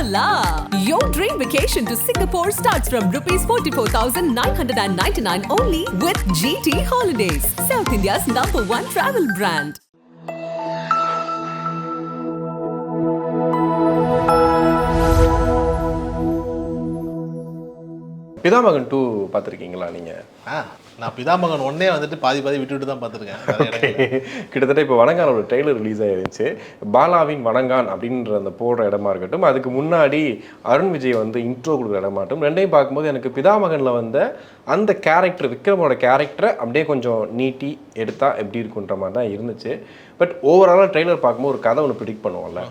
Hola! Your dream vacation to Singapore starts from rupees 44,999 only with GT Holidays, South India's #1 travel brand. பிதாமகன் 2 பார்த்துருக்கீங்களா நீங்கள்? நான் பிதாமகன் 1 வந்துட்டு பாதி விட்டுட்டு தான் பார்த்துருக்கேன். கிட்டத்தட்ட இப்போ வணங்கானோட ட்ரெய்லர் ரிலீஸ் ஆயிருந்துச்சு. பாலாவின் வணங்கான் அப்படின்ற அந்த போடுற இடமா இருக்கட்டும், அதுக்கு முன்னாடி அருண் விஜய் வந்து இன்ட்ரோ கொடுக்குற இடமாட்டும், ரெண்டையும் பார்க்கும்போது எனக்கு பிதாமகனில் வந்த அந்த கேரக்டர், விக்ரமோட கேரக்டரை அப்படியே கொஞ்சம் நீட்டி எடுத்தால் எப்படி இருக்குன்ற மாதிரி தான் இருந்துச்சு. பட் ஓவராலாக ட்ரெய்லர் பார்க்கும்போது ஒரு கதை ஒன்று ப்ரிடிக்ட் பண்ணுவோம்ல.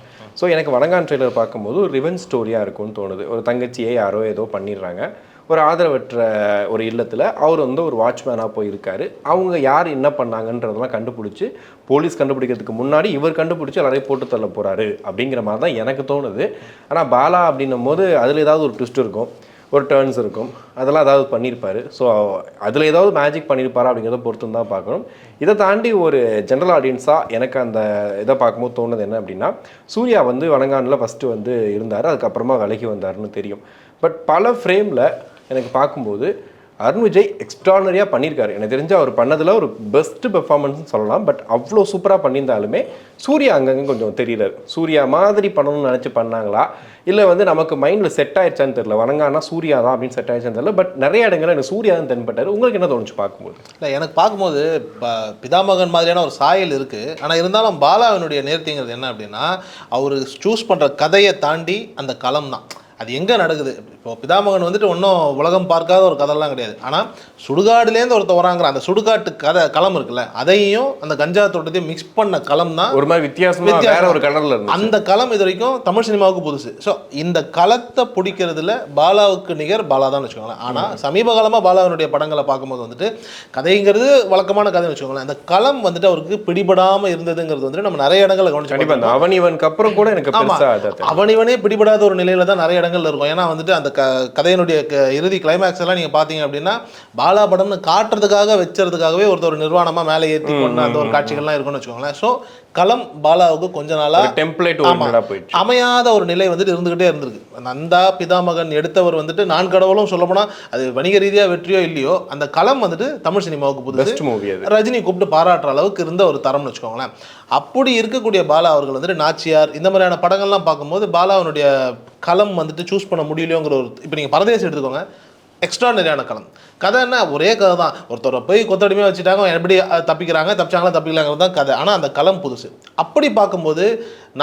ஸோ எனக்கு வணங்கான் ட்ரெய்லர் பார்க்கும்போது ஒரு ரிவெஞ்ச் ஸ்டோரியாக இருக்கும்னு தோணுது. ஒரு தங்கச்சியை யாரோ ஏதோ பண்ணிடுறாங்க, ஒரு ஆதரவற்ற ஒரு இல்லத்தில் அவர் வந்து ஒரு வாட்ச்மேனாக போயிருக்காரு. அவங்க யார் என்ன பண்ணாங்கன்றதெல்லாம் கண்டுபிடிச்சி, போலீஸ் கண்டுபிடிக்கிறதுக்கு முன்னாடி இவர் கண்டுபிடிச்சி எல்லாரையும் போட்டு தள்ள போகிறாரு அப்படிங்கிற மாதிரி தான் எனக்கு தோணுது. ஆனால் பாலா அப்படின்னும் போது அதில் ஏதாவது ஒரு ட்விஸ்ட் இருக்கும், ஒரு டேர்ன்ஸ் இருக்கும், அதெல்லாம் ஏதாவது பண்ணியிருப்பார். ஸோ அதில் ஏதாவது மேஜிக் பண்ணியிருப்பாரா அப்படிங்கிறத பொறுத்து தான் பார்க்கணும். இதை தாண்டி ஒரு ஜென்ரல் ஆடியன்ஸாக எனக்கு அந்த இதை பார்க்கும்போது தோணுது என்ன அப்படின்னா, சூர்யா வந்து வணங்கானில் ஃபஸ்ட்டு வந்து இருந்தார், அதுக்கப்புறமா விலகி வந்தார்னு தெரியும். பட் பல ஃப்ரேமில் எனக்கு பார்க்கும்போது அருண் விஜய் எக்ஸ்ட்ரானரியாக பண்ணியிருக்காரு. எனக்கு தெரிஞ்சு அவர் பண்ணதில் ஒரு பெஸ்ட்டு பெர்ஃபார்மன்ஸ்னு சொல்லலாம். பட் அவ்வளோ சூப்பராக பண்ணியிருந்தாலுமே சூர்யா அங்கங்கே கொஞ்சம் தெரியல. சூர்யா மாதிரி பண்ணணும்னு நினச்சி பண்ணாங்களா, இல்லை வந்து நமக்கு மைண்டில் செட் ஆயிடுச்சான்னு தெரியல. வணங்கானா சூர்யா தான் அப்படின்னு செட் ஆயிடுச்சான்னு தெரியல. பட் நிறைய இடங்களில் எனக்கு சூர்யா தான் தென்பட்டார். உங்களுக்கு என்ன தோணுச்சு பார்க்கும்போது? இல்லை, எனக்கு பார்க்கும்போது பிதாமகன் மாதிரியான ஒரு சாயல் இருக்குது. ஆனால் இருந்தாலும் பாலாவினுடைய நேர்த்திங்கிறது என்ன அப்படின்னா, அவர் சூஸ் பண்ணுற கதையை தாண்டி அந்த களம் தான். அது எங்கே நடக்குது? இப்போ பிதாமகன் வந்துட்டு ஒன்றும் உலகம் பார்க்காத ஒரு கதைலாம் கிடையாது. ஆனால் சுடுகாடுலேருந்து ஒருத்தர் வராங்கிற அந்த சுடுகாட்டு களம் இருக்குல்ல, அதையும் அந்த கஞ்சா தோட்டத்தையும் மிக்ஸ் பண்ண களம் தான் ஒரு மாதிரி வித்தியாசமாக வேற ஒரு கலரில் இருக்கு. அந்த களம் இது வரைக்கும் தமிழ் சினிமாவுக்கு புதுசு. ஸோ இந்த களத்தை பிடிக்கிறதுல பாலாவுக்கு நிகர் பாலா தான் வச்சுக்கோங்களேன். ஆனால் சமீப காலமாக பாலாவினுடைய படங்களை பார்க்கும்போது வந்துட்டு கதைங்கிறது வழக்கமான கதைன்னு வச்சுக்கோங்களேன். அந்த களம் வந்துட்டு அவருக்கு பிடிபடாமல் இருந்ததுங்கிறது வந்துட்டு நம்ம நிறைய இடங்களை கவனிச்சு, அவனிவனுக்கு அப்புறம் கூட எனக்கு அவனிவனே பிடிபடாத ஒரு நிலையில தான் நிறைய இடங்கள்ல இருக்கும். ஏன்னா வந்துட்டு அந்த கதையினுடைய இறுதி கிளைமேக்ஸ் எல்லாம் நீங்க பாத்தீங்க அப்படின்னா, பாலா படம்னு காட்டுறதுக்காக வச்சுறதுக்காகவே ஒருத்தர் நிர்வாணமா மேலே ஏற்றி கொண்டு அந்த ஒரு காட்சிகள்லாம் இருக்குன்னு வச்சுக்கோங்களேன். ஸோ களம் பாலாவுக்கு கொஞ்ச நாளா டெம்ப்ளேட் அமையாத ஒரு நிலை வந்துட்டு இருந்துகிட்டே இருந்திருக்கு. நந்தா பிதாமகன் எடுத்தவர் வந்துட்டு நான் கடவுளும் சொல்ல போனா அது வணிக ரீதியா வெற்றியோ இல்லையோ, அந்த களம் வந்துட்டு தமிழ் சினிமாவுக்கு புதுசு. ரஜினி கூப்பிட்டு பாராட்டுற அளவுக்கு இருந்த ஒரு தரம்னு வச்சுக்கோங்களேன். அப்படி இருக்கக்கூடிய பாலா அவர்கள் வந்துட்டு நாச்சியார் இந்த மாதிரியான படங்கள்லாம் பார்க்கும்போது பாலாவனுடைய களம் வந்துட்டு சூஸ் பண்ண முடியலையோங்கிற ஒரு, இப்போ நீங்கள் பரதேசி எடுத்துக்கோங்க, எக்ஸ்ட்ரானரியான களம். கதை என்ன, ஒரே கதை தான். ஒருத்தரை போய் கொத்தடிமையாக வச்சுட்டாங்க, எப்படி தப்பிச்சாங்களா தப்பிக்கலாங்கிறது தான் கதை. ஆனால் அந்த களம் புதுசு. அப்படி பார்க்கும்போது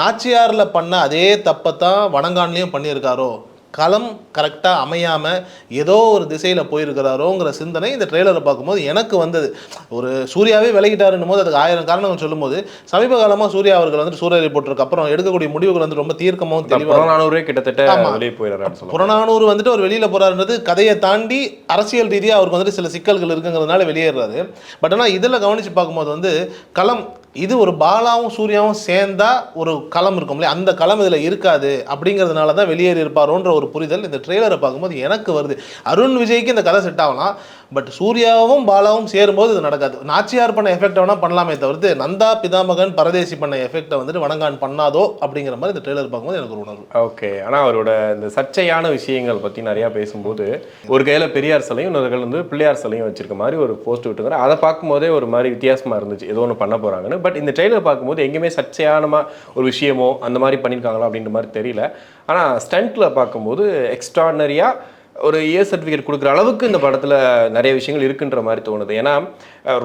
நாச்சியாரில் பண்ண அதே தப்பை தான் வணங்கான்லேயும் பண்ணியிருக்காரோ, களம் கரெக்டாக அமையாமல் ஏதோ ஒரு திசையில் போயிருக்கிறாரோங்கிற சிந்தனை இந்த ட்ரெய்லரை பார்க்கும்போது எனக்கு வந்தது. ஒரு சூர்யாவே விலகிட்டாருன்னும் போது அதுக்கு 1000 காரணங்கள் சொல்லும்போது, சமீப காலமாக சூர்யா அவர்கள் வந்துட்டு சூரிய ரிப்போர்ட்டருக்கு அப்புறம் எடுக்கக்கூடிய முடிவுகள் வந்து ரொம்ப தீர்க்கமாகவும் தெளிவாக, கிட்டத்தட்ட புறநானூறு வந்துட்டு அவர் வெளியில் போகிறாருன்றது கதையை தாண்டி அரசியல் ரீதியாக அவருக்கு வந்துட்டு சில சிக்கல்கள் இருக்குங்கிறதுனால வெளியேறாரு. பட் ஆனால் இதில் கவனித்து பார்க்கும்போது வந்து களம் இது ஒரு பாலாவும் சூர்யாவும் சேர்ந்தா ஒரு களம் இருக்கும் இல்லையா, அந்த களம் இதில் இருக்காது. அப்படிங்கிறதுனால தான் வெளியேறி இருப்பாரோன்ற ஒரு புரிதல் இந்த ட்ரெய்லரை பார்க்கும்போது எனக்கு வருது. அருண் விஜய்க்கு இந்த கதை செட் ஆகலாம், பட் சூர்யாவும் பாலாவும் சேரும்போது இது நடக்காது. நாச்சியார் பண்ண எஃபெக்ட் வேணால் பண்ணலாமே தவிர்த்து நந்தா பிதாமகன் பரதேசி பண்ண எஃபெக்டை வந்துட்டு வணங்கான் பண்ணாதோ அப்படிங்கிற மாதிரி இந்த ட்ரெய்லர் பார்க்கும்போது எனக்கு ஒரு உணர்வு. ஓகே. ஆனால் அவரோட இந்த சர்ச்சையான விஷயங்கள் பற்றி நிறையா பேசும்போது, ஒரு கையில் பெரியார் சிலையும் இன்னொரு கையில் வந்து பிள்ளையார் சிலையும் வச்சிருக்க மாதிரி ஒரு போஸ்ட் விட்டுருக்காரு. அதை பார்க்கும்போதே ஒரு மாதிரி வித்தியாசமாக இருந்துச்சு, ஏதோ ஒன்று பண்ண போகிறாங்கன்னு. பட் இந்த ட்ரெய்லர் பார்க்கும்போது எங்கேயுமே சர்ச்சையான ஒரு விஷயமோ அந்த மாதிரி பண்ணியிருக்காங்களா அப்படின்ற மாதிரி தெரியல. ஆனால் ஸ்டண்ட்டில் பார்க்கும்போது எக்ஸ்ட்ரானரியாக ஒரு ஏ சர்டிஃபிகேட் கொடுக்குற அளவுக்கு இந்த படத்தில் நிறைய விஷயங்கள் இருக்குன்ற மாதிரி தோணுது. ஏன்னா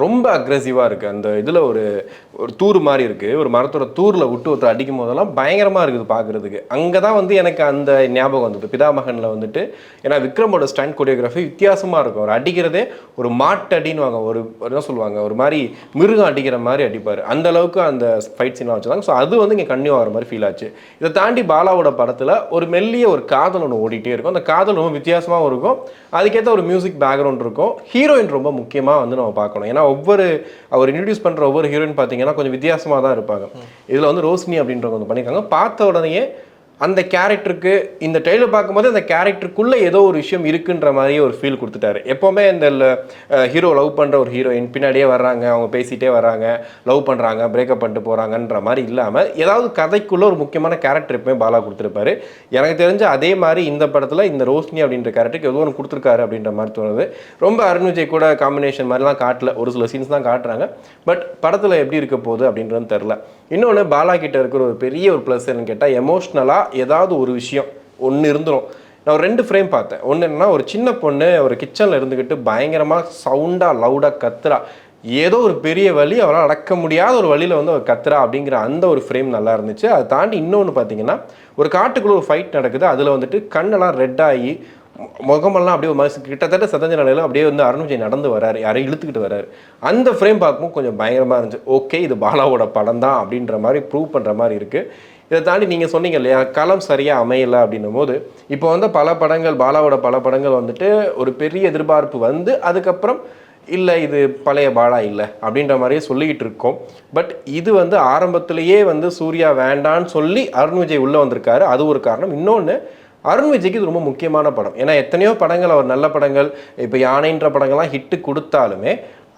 ரொம்ப அக்ரெசிவாக இருக்குது. அந்த இதில் ஒரு தூர் மாதிரி இருக்குது, ஒரு மரத்தோட தூரில் விட்டு ஒருத்தர் அடிக்கும் போதெல்லாம் பயங்கரமாக இருக்குது பார்க்குறதுக்கு. அங்கே தான் வந்து எனக்கு அந்த ஞாபகம் வந்தது பிதாமகனில் வந்துட்டு. ஏன்னா விக்ரமோட ஸ்டண்ட் கொரியோகிராஃபி வித்தியாசமாக இருக்கும். அவர் அடிக்கிறதே ஒரு மாட்டு அடின்னு வாங்க, ஒரு என்ன சொல்லுவாங்க, ஒரு மாதிரி மிருகம் அடிக்கிற மாதிரி அடிப்பார். அந்த அளவுக்கு அந்த ஃபைட் சீன்லாம் வச்சுருந்தாங்க. ஸோ அது வந்து இங்கே கன்னியூ ஆகிற மாதிரி ஃபீல் ஆச்சு. இதை தாண்டி பாலாவோட படத்தில் ஒரு மெல்லிய ஒரு காதல் ஒன்று ஓடிட்டே இருக்கும். அந்த காதல் ரொம்ப வித்தியாசமாக இருக்கும், அதுக்கேற்ற ஒரு மியூசிக் பேக்ரவுண்ட் இருக்கும். ஹீரோயின் ரொம்ப முக்கியமாக வந்து நம்ம பார்க்கணும். ஏன்னா அவர் இன்ட்ரடியூஸ் பண்ணுற ஒவ்வொரு ஹீரோயின் பார்த்தீங்கன்னா கொஞ்சம் வித்தியாசமாக தான் இருப்பாங்க. இதில் வந்து ரோஷினி அப்படின்றவங்க வந்து பண்ணியிருக்காங்க. பார்த்த உடனேயே அந்த கேரக்டருக்கு இந்த ட்ரெய்லர் பார்க்கும்போது அந்த கேரக்டருக்குள்ளே ஏதோ ஒரு விஷயம் இருக்குன்ற மாதிரியே ஒரு ஃபீல் கொடுத்துட்டாரு. எப்போவுமே இந்த ஹீரோ லவ் பண்ணுற ஒரு ஹீரோயின் பின்னாடியே வர்றாங்க, அவங்க பேசிகிட்டே வராங்க, லவ் பண்ணுறாங்க, பிரேக்கப் பண்ணிட்டு போகிறாங்கன்ற மாதிரி இல்லாமல் ஏதாவது கதைக்குள்ளே ஒரு முக்கியமான கேரக்டர் எப்பவுமே பாலா கொடுத்துருப்பாரு. எனக்கு தெரிஞ்ச அதே மாதிரி இந்த படத்தில் இந்த ரோஷினி அப்படின்ற கேரக்டருக்கு ஏதோ ஒன்று கொடுத்துருக்காரு அப்படின்ற மாதிரி தோணுது. ரொம்ப அருண் விஜய் கூட காம்பினேஷன் மாதிரிலாம் காட்டல, ஒரு சில சீன்ஸ் தான் காட்டுறாங்க. பட் படத்தில் எப்படி இருக்க போகுது அப்படின்றது தெரில. இன்னொன்று பாலா கிட்ட இருக்கிற ஒரு பெரிய ஒரு ப்ளஸ் என்னன்னு கேட்டால், எமோஷ்னலாக ஏதாவது ஒரு விஷயம் ஒன்று இருந்துடும். நான் ஒரு 2 ஃப்ரேம் பார்த்தேன். ஒன்று என்னன்னா, ஒரு சின்ன பொண்ணு ஒரு கிச்சனில் இருந்துக்கிட்டு பயங்கரமாக சவுண்டாக லவுடாக கத்துறா, ஏதோ ஒரு பெரிய வழி, அவரால் அடக்க முடியாத ஒரு வழியில் வந்து அவர் கத்துறா அப்படிங்கிற அந்த ஒரு ஃப்ரேம் நல்லா இருந்துச்சு. அதை தாண்டி இன்னொன்று பார்த்தீங்கன்னா, ஒரு காட்டுக்குள்ளே ஒரு ஃபைட் நடக்குது, அதில் வந்துட்டு கண்ணெல்லாம் ரெட்டாகி முகமெல்லாம் அப்படியே ஒரு கிட்டத்தட்ட சதஞ்ச நிலையில் அப்படியே வந்து அருண் விஜய் நடந்து வராரு, யாரையும் இழுத்துக்கிட்டு வராரு. அந்த ஃப்ரேம் பார்க்கும்போது கொஞ்சம் பயங்கரமாக இருந்துச்சு. ஓகே, இது பாலாவோட படம் தான் அப்படின்ற மாதிரி ப்ரூவ் பண்ணுற மாதிரி இருக்குது. இதை தாண்டி நீங்கள் சொன்னீங்க இல்லையா, களம் சரியாக அமையலை அப்படின்னும் போது, இப்போ வந்து பல படங்கள் பாலாவோட பல படங்கள் வந்துட்டு ஒரு பெரிய எதிர்பார்ப்பு வந்து அதுக்கப்புறம் இல்லை இது பழைய பாலா இல்லை அப்படின்ற மாதிரியே சொல்லிக்கிட்டு இருக்கோம். பட் இது வந்து ஆரம்பத்திலேயே வந்து சூர்யா வேண்டான்னு சொல்லி அருண் விஜய் உள்ளே வந்திருக்காரு, அது ஒரு காரணம். இன்னொன்று, அருண் விஜய்க்கு இது ரொம்ப முக்கியமான படம். ஏன்னா எத்தனையோ படங்கள், அவர் நல்ல படங்கள், இப்போ யானைன்ற படங்கள்லாம் ஹிட்டு கொடுத்தாலுமே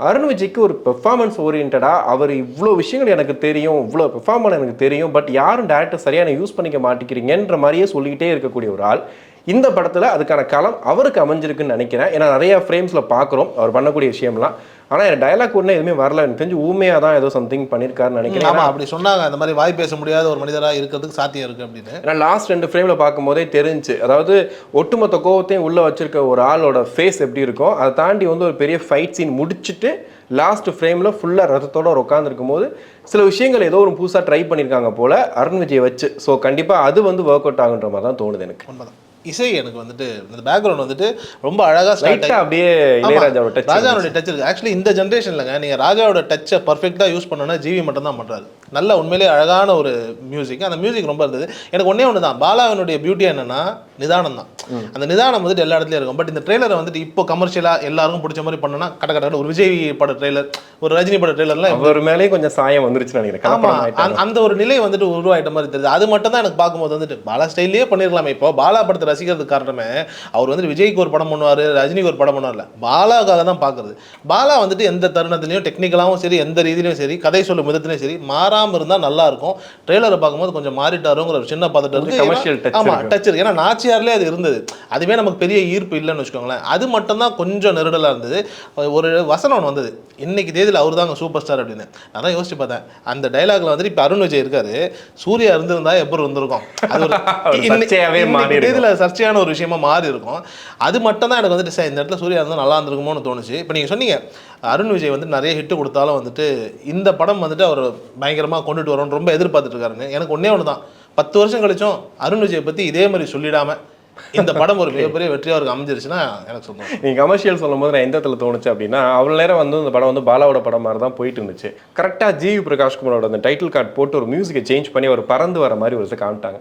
அருண் விஜய்க்கு ஒரு பெர்ஃபார்மன்ஸ் ஓரியன்டாக அவர் இவ்வளோ விஷயங்கள் எனக்கு தெரியும், இவ்வளோ பெர்ஃபார்மன்ஸ் எனக்கு தெரியும், பட் யாரும் டேரக்டர் சரியான யூஸ் பண்ணிக்க மாட்டேங்கிறீங்கன்ற மாதிரியே சொல்லிக்கிட்டே இருக்கக்கூடிய ஒரு ஆள் இந்த படத்தில் அதுக்கான களம் அவருக்கு அமைஞ்சிருக்குன்னு நினைக்கிறேன். ஏன்னா நிறைய ஃப்ரேம்ஸில் பார்க்குறோம் அவர் பண்ணக்கூடிய விஷயம்லாம். ஆனால் எனக்கு டைலாக் ஒன்று எதுவுமே வரல, எனக்கு தெரிஞ்சு ஊமையாக தான் ஏதோ சம்திங் பண்ணியிருக்காருன்னு நினைக்கிறேன். ஆமாம், அப்படி சொன்னாங்க. அந்த மாதிரி வாய் பேச முடியாத ஒரு மனிதராக இருக்கிறதுக்கு சாத்தியம் இருக்குது அப்படின்னு. ஏன்னா லாஸ்ட் 2 ஃப்ரேமில் பார்க்கும்போதே தெரிஞ்சு, அதாவது ஒட்டுமொத்த கோவத்தையும் உள்ளே வச்சிருக்க ஒரு ஆளோட ஃபேஸ் எப்படி இருக்கும், அதை தாண்டி வந்து ஒரு பெரிய ஃபைட் சீன் முடிச்சுட்டு லாஸ்ட் ஃப்ரேமில் ஃபுல்லாக ரத்தத்தோடு உட்காந்துருக்கும் போது சில விஷயங்கள் ஏதோ ஒரு புதுசாக ட்ரை பண்ணியிருக்காங்க போல் அருண் விஜய் வச்சு. ஸோ கண்டிப்பாக அது வந்து ஒர்க் அவுட் ஆகுன்ற மாதிரி தான் தோணுது எனக்கு. உண்மைதான். இசை எனக்கு வந்துட்டு இந்த பேக்ரவுண்ட் வந்துட்டு ரொம்ப அழகாக அப்படியே இளையராஜாவோட டச், ராஜாவோட டச் இருக்குது. ஆக்சுவலி இந்த ஜென்ரேஷன்லங்க நீங்கள் ராஜாவோட டச்சை பர்ஃபெக்டாக யூஸ் பண்ணோன்னா ஜிவி மட்டும் தான் பண்ணுறாரு. நல்ல உண்மையிலே அழகான ஒரு மியூசிக். அந்த மியூசிக் ரொம்ப இருந்தது. எனக்கு ஒன்று தான், பாலாவினுடைய பியூட்டி என்னன்னா நிதானம் தான். அந்த நிதானம் வந்துட்டு எல்லா இடத்துலையும் இருக்கும். பட் இந்த ட்ரெய்லரை வந்துட்டு இப்போ கமர்ஷியலாக எல்லாருக்கும் பிடிச்ச மாதிரி பண்ணோன்னா கட்ட ஒரு விஜய் பட ட்ரெய்லர், ஒரு ரஜினி பட ட்ரெய்லர்லாம் ஒரு மேலே கொஞ்சம் சாயம் வந்துருச்சுன்னு நினைக்கிறேன். ஆமாம், அந்த ஒரு நிலை வந்துட்டு உருவாயிட்ட மாதிரி தெரியுது. அது மட்டும் தான் எனக்கு பார்க்கும்போது வந்துட்டு பாலா ஸ்டைல்லேயே பண்ணிடலாமே. இப்போ பாலா படத்தை ரசிக்கிறதுக்கு காரணமே அவர் வந்து விஜய்க்கு ஒரு படம் பண்ணுவார், ரஜினிக்கு ஒரு படம் பண்ணுவார்ல, பாலாவுக்காக தான் பார்க்குறது. பாலா வந்துட்டு எந்த தருணத்துலையும் டெக்னிக்கலாகவும் சரி, எந்த ரீதியிலையும் சரி, கதை சொல்லும் விதத்துலையும் சரி மாறாமல் இருந்தால் நல்லா இருக்கும். ட்ரெய்லரை பார்க்கும்போது கொஞ்சம் மாறிட்டாருங்கிற ஒரு சின்ன பதட்டம் இருக்குது. ஆமாம், டச் இருக்குது. ஏன்னா நாச்சியார்லேயே அது இருந்தது. அதுவே நமக்கு பெரிய ஈர்ப்பு இல்லைன்னு வச்சுக்கோங்களேன். அது மட்டும் தான் கொஞ்சம் நெருடலாக இருந்தது. ஒரு வசனம் ஒன்று வந்தது, இன்னைக்கு தேதியில் அவர் தாங்க சூப்பர் ஸ்டார் அப்படின்னு. நான் தான் யோசிச்சு பார்த்தேன், அந்த டைலாக்ல வந்துட்டு இப்போ அருண் விஜய் இருக்காரு, சூர்யா இருந்திருந்தா எப்படி இருந்திருக்கும், அது ஒரு தேதியில் சர்ச்சையான ஒரு விஷயமா மாறி இருக்கும். அது மட்டும் தான் எனக்கு வந்துட்டு இந்த இடத்துல சூர்யா இருந்தால் நல்லா இருந்திருக்குமோன்னு தோணுச்சு. இப்போ நீங்கள் சொன்னீங்க அருண் விஜய் வந்து நிறைய ஹிட்டு கொடுத்தாலும் வந்துட்டு இந்த படம் வந்துட்டு அவர் பயங்கரமாக கொண்டுட்டு வரோன்னு ரொம்ப எதிர்பார்த்துட்டு இருக்காருன்னு. எனக்கு ஒன்றே ஒன்று தான், 10 வருஷம் கழிச்சும் அருண் விஜய் பற்றி இதே மாதிரி சொல்லிடாமல் இந்த படம் ஒரு மிகப்பெரிய வெற்றியாக அவருக்கு அமைஞ்சிருச்சுன்னா எனக்கு சொல்லுங்கள். நீங்கள் கமர்ஷியல் சொல்லும் போது நான் எந்த இடத்துல தோணுச்சு அப்படின்னா, அவ்வளோ நேரம் வந்து இந்த படம் வந்து பாலாவோட படம் மாதிரி தான் போயிட்டு இருந்துச்சு. கரெக்டாக ஜிவி பிரகாஷ்குமாரோட அந்த டைட்டில் கார்டு போட்டு ஒரு மியூசிக்கை சேஞ்ச் பண்ணி ஒரு பறந்து வர மாதிரி ஒரு காமிட்டாங்க.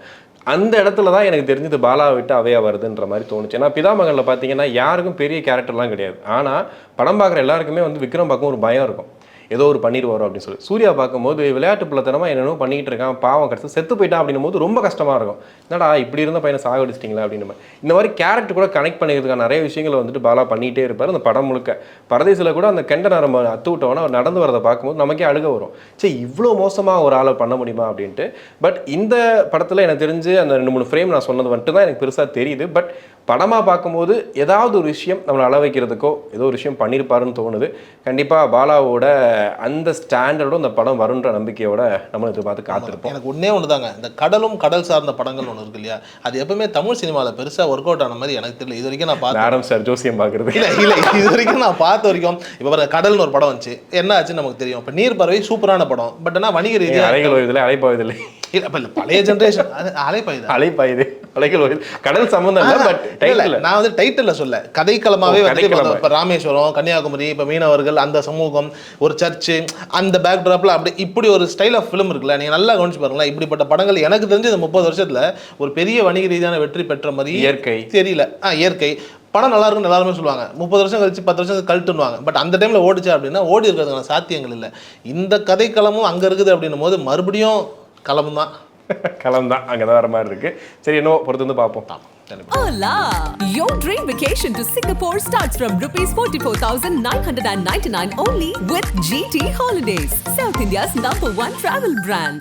அந்த இடத்துல தான் எனக்கு தெரிஞ்சது பாலாவை விட்டு அவையா வருதுன்ற மாதிரி தோணுச்சு. ஏன்னா பிதாமகனில் பார்த்தீங்கன்னா யாருக்கும் பெரிய கேரக்டர்லாம் கிடையாது. ஆனால் படம் பார்க்குற எல்லாருக்குமே வந்து விக்ரம் பார்க்கும் ஒரு பயம் இருக்கும், ஏதோ ஒரு பண்ணிடுவாரோ அப்படின்னு சொல்லி. சூர்யா பார்க்கும்போது விளையாட்டு பிள்ளைத்தனமாக என்னென்ன பண்ணிக்கிட்டு இருக்கான், பாவம் கடைசி செத்து போயிட்டான் அப்படின்னும் போது ரொம்ப கஷ்டமாக இருக்கும். என்னடா இப்படி இருந்த பையனை சாகடிச்சிட்டிங்களா அப்படின்னு மாதிரி. இந்த மாதிரி கேரக்டர் கூட கனெக்ட் பண்ணிக்கிறதுக்கான நிறைய விஷயங்களை வந்துட்டு பாலா பண்ணிகிட்டே இருப்பார். அந்த படம் முழுக்க பரதேசில் கூட அந்த கெண்ட நரம்பு அத்து விட்டோன்னா அவர் நடந்து வரதை பார்க்கும்போது நமக்கே அழுக வரும், சரி இவ்வளோ மோசமாக ஒரு ஆளை பண்ண முடியுமா அப்படின்ட்டு. பட் இந்த படத்தில் எனக்கு தெரிஞ்சு அந்த 2-3 ஃப்ரேம் நான் சொன்னது மட்டும் தான் எனக்கு பெருசாக தெரியுது. பட் படமாக பார்க்கும்போது ஏதாவது ஒரு விஷயம் நம்மளை அள வைக்கிறதுக்கோ ஏதோ ஒரு விஷயம் பண்ணியிருப்பாருன்னு தோணுது. கண்டிப்பாக பாலாவோட அந்த ஸ்டாண்டர்டும் இந்த படம் வருன்ற நம்பிக்கையோட நம்ம எதிர்பார்த்து காத்திருப்போம். எனக்கு ஒன்றே ஒன்று தாங்க, இந்த கடலும் கடல் சார்ந்த படங்கள் ஒன்று இருக்கு இல்லையா, அது எப்பவுமே தமிழ் சினிமாவில் பெருசாக ஒர்க் அவுட் ஆன மாதிரி எனக்கு தெரியல. இது வரைக்கும் நான் பார்த்தேன் ஆரம் சார் ஜோசியம் பார்க்குறது இல்லை இது வரைக்கும் நான் பார்த்த வரைக்கும். இப்போ கடல்னு ஒரு படம் வந்துச்சு, என்ன ஆச்சுன்னு நமக்கு தெரியும். இப்போ நீர் பறவை சூப்பரான படம், பட் ஆனால் வணிக ரீதியாக அலைகள் ஓய்வதில்லை அலைப்பாயுதில்லை இல்லை, இப்போ இல்லை பழைய ஜென்ரேஷன் அலைப்பாயுது அலைகள் ஓய்வு கடல் சம்மந்தம் இல்லை. பட் டைட்டில் நான் வந்து டைட்டில் சொல்ல கதைக்களமாகவே வந்து இப்போ ராமேஸ்வரம், கன்னியாகுமரி, இப்போ மீனவர்கள், அந்த சமூகம், ஒரு சர்ச்சு, அந்த பேக்ட்ராப்ல அப்படி இப்படி ஒரு ஸ்டைல் ஆஃப் ஃபிலிம் இருக்குல்ல, நீங்கள் நல்லா கவனிச்சு பாருங்களேன். இப்படிப்பட்ட படங்கள் எனக்கு தெரிஞ்சு இந்த 30 வருஷத்தில் ஒரு பெரிய வணிக ரீதியான வெற்றி பெற்ற மாதிரி இயற்கை தெரியல. இயற்கை படம் நல்லா இருக்குன்னு எல்லாருமே சொல்லுவாங்க, 30 வருஷம் கழிச்சு 10 வருஷம் கழட்டுவாங்க. பட் அந்த டைமில் ஓடிச்சு அப்படின்னா ஓடி இருக்கிறதுக்கான சாத்தியங்கள் இல்லை. இந்த கதைக்களமும் அங்கே இருக்குது அப்படின்னும் போது மறுபடியும் களம் தான். களம் தான் அங்கே தான் வர மாதிரி இருக்கு. சரி, என்னவோ பொறுத்து வந்து பார்ப்போம். Hola! Your dream vacation to Singapore starts from rupees 44,999 only with GT Holidays, South India's #1 travel brand.